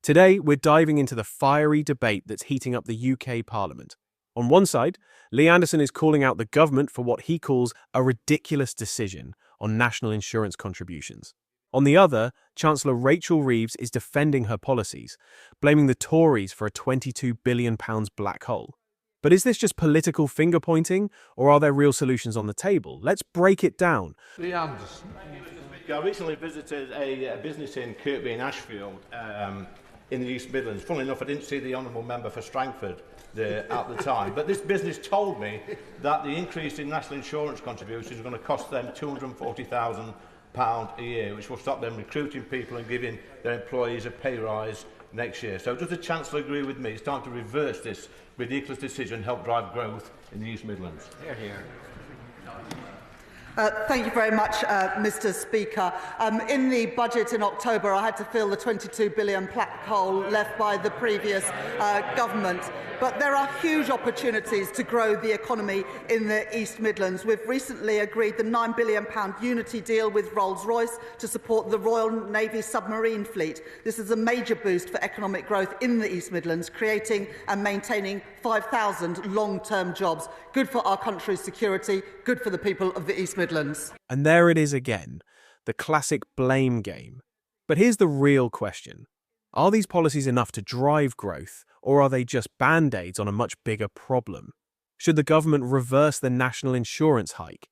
Today, we're diving into the fiery debate that's heating up the UK Parliament. On one side, Lee Anderson is calling out the government for what he calls a ridiculous decision on national insurance contributions. On the other, Chancellor Rachel Reeves is defending her policies, blaming the Tories for a £22 billion black hole. But is this just political finger-pointing, or are there real solutions on the table? Let's break it down. Lee Anderson. I recently visited a business in Kirkby in Ashfield in the East Midlands. Funnily enough, I didn't see the Honourable Member for Strangford at the time, but this business told me that the increase in national insurance contributions is going to cost them £240,000 a year, which will stop them recruiting people and giving their employees a pay rise next year. So does the Chancellor agree with me? It's time to reverse this ridiculous decision and help drive growth in the East Midlands. Hear, hear. Thank you very much, Mr Speaker. In the budget in October, I had to fill the £22 billion black hole left by the previous government. But there are huge opportunities to grow the economy in the East Midlands. We've recently agreed the £9 billion Unity deal with Rolls-Royce to support the Royal Navy submarine fleet. This is a major boost for economic growth in the East Midlands, creating and maintaining 5,000 long-term jobs. Good for our country's security, good for the people of the East Midlands. And there it is again, the classic blame game. But here's the real question. Are these policies enough to drive growth, or are they just band-aids on a much bigger problem? Should the government reverse the national insurance hike?